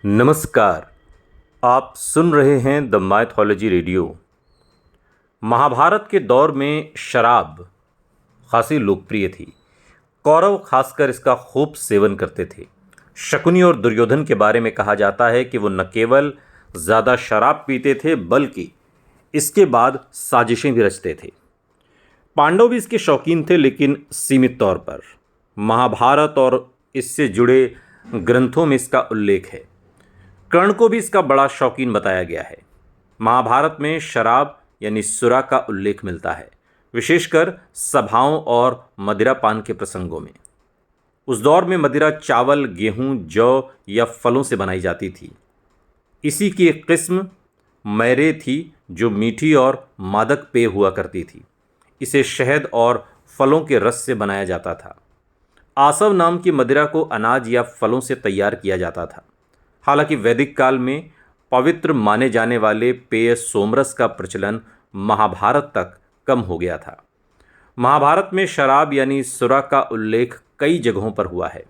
नमस्कार। आप सुन रहे हैं द माइथोलॉजी रेडियो। महाभारत के दौर में शराब खासी लोकप्रिय थी। कौरव खासकर इसका खूब सेवन करते थे। शकुनी और दुर्योधन के बारे में कहा जाता है कि वो न केवल ज़्यादा शराब पीते थे बल्कि इसके बाद साजिशें भी रचते थे। पांडव भी इसके शौकीन थे, लेकिन सीमित तौर पर। महाभारत और इससे जुड़े ग्रंथों में इसका उल्लेख है। कर्ण को भी इसका बड़ा शौकीन बताया गया है। महाभारत में शराब यानी सुरा का उल्लेख मिलता है, विशेषकर सभाओं और मदिरापान के प्रसंगों में। उस दौर में मदिरा चावल, गेहूं, जौ या फलों से बनाई जाती थी। इसी की एक किस्म मैरे थी जो मीठी और मादक पेय हुआ करती थी। इसे शहद और फलों के रस से बनाया जाता था। आसव नाम की मदिरा को अनाज या फलों से तैयार किया जाता था। हालांकि वैदिक काल में पवित्र माने जाने वाले पेय सोमरस का प्रचलन महाभारत तक कम हो गया था। महाभारत में शराब यानी सुरा का उल्लेख कई जगहों पर हुआ है।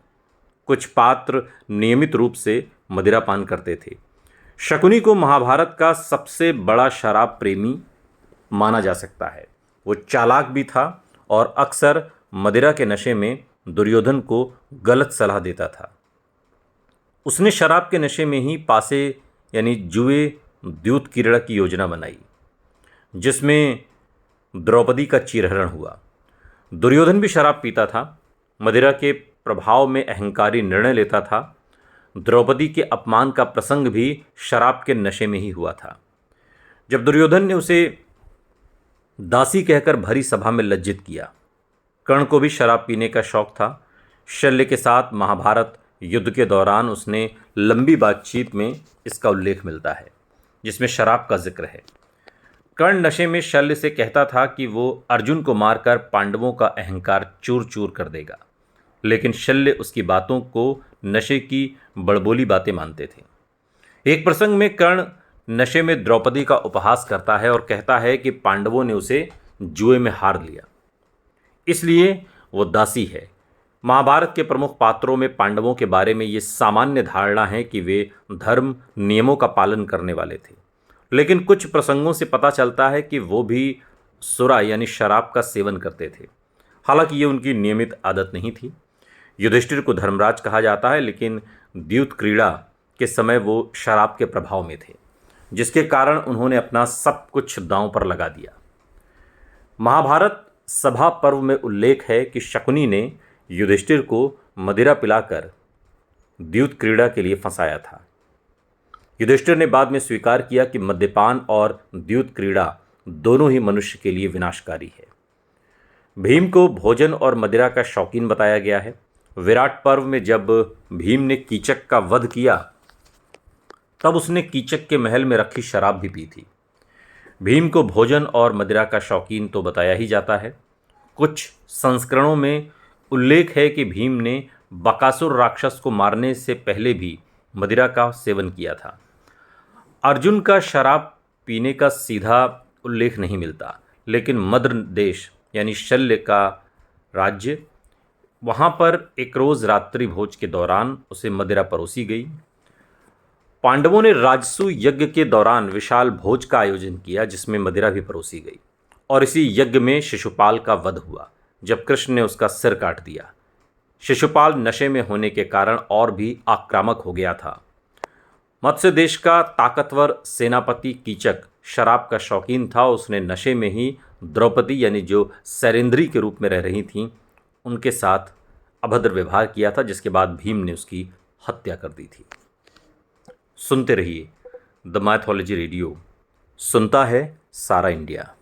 कुछ पात्र नियमित रूप से मदिरापान करते थे। शकुनी को महाभारत का सबसे बड़ा शराब प्रेमी माना जा सकता है। वो चालाक भी था और अक्सर मदिरा के नशे में दुर्योधन को गलत सलाह देता था। उसने शराब के नशे में ही पासे यानी जुए द्यूत क्रीड़ा की योजना बनाई, जिसमें द्रौपदी का चीरहरण हुआ। दुर्योधन भी शराब पीता था, मदिरा के प्रभाव में अहंकारी निर्णय लेता था। द्रौपदी के अपमान का प्रसंग भी शराब के नशे में ही हुआ था। जब दुर्योधन ने उसे दासी कहकर भरी सभा में लज्जित किया। कर्ण को भी शराब पीने का शौक था। शल्य के साथ महाभारत युद्ध के दौरान उसने लंबी बातचीत में इसका उल्लेख मिलता है, जिसमें शराब का जिक्र है। कर्ण नशे में शल्य से कहता था कि वो अर्जुन को मारकर पांडवों का अहंकार चूर चूर कर देगा, लेकिन शल्य उसकी बातों को नशे की बड़बोली बातें मानते थे। एक प्रसंग में कर्ण नशे में द्रौपदी का उपहास करता है और कहता है कि पांडवों ने उसे जुए में हार लिया, इसलिए वो दासी है। महाभारत के प्रमुख पात्रों में पांडवों के बारे में ये सामान्य धारणा है कि वे धर्म नियमों का पालन करने वाले थे, लेकिन कुछ प्रसंगों से पता चलता है कि वो भी सुरा यानी शराब का सेवन करते थे। हालांकि ये उनकी नियमित आदत नहीं थी। युधिष्ठिर को धर्मराज कहा जाता है, लेकिन द्यूत क्रीड़ा के समय वो शराब के प्रभाव में थे, जिसके कारण उन्होंने अपना सब कुछ दांव पर लगा दिया। महाभारत सभा पर्व में उल्लेख है कि शकुनी ने युधिष्ठिर को मदिरा पिलाकर द्यूत क्रीड़ा के लिए फंसाया था। युधिष्ठिर ने बाद में स्वीकार किया कि मद्यपान और द्यूत क्रीड़ा दोनों ही मनुष्य के लिए विनाशकारी है। भीम को भोजन और मदिरा का शौकीन बताया गया है। विराट पर्व में जब भीम ने कीचक का वध किया, तब उसने कीचक के महल में रखी शराब भी पी थी। भीम को भोजन और मदिरा का शौकीन तो बताया ही जाता है। कुछ संस्करणों में उल्लेख है कि भीम ने बकासुर राक्षस को मारने से पहले भी मदिरा का सेवन किया था। अर्जुन का शराब पीने का सीधा उल्लेख नहीं मिलता, लेकिन मद्र देश यानी शल्य का राज्य, वहाँ पर एक रोज़ रात्रि भोज के दौरान उसे मदिरा परोसी गई। पांडवों ने राजसू यज्ञ के दौरान विशाल भोज का आयोजन किया, जिसमें मदिरा भी परोसी गई, और इसी यज्ञ में शिशुपाल का वध हुआ, जब कृष्ण ने उसका सिर काट दिया। शिशुपाल नशे में होने के कारण और भी आक्रामक हो गया था। मत्स्य देश का ताकतवर सेनापति कीचक शराब का शौकीन था। उसने नशे में ही द्रौपदी यानी जो सैरेंद्री के रूप में रह रही थीं, उनके साथ अभद्र व्यवहार किया था, जिसके बाद भीम ने उसकी हत्या कर दी थी। सुनते रहिए द माइथोलॉजी रेडियो। सुनता है सारा इंडिया।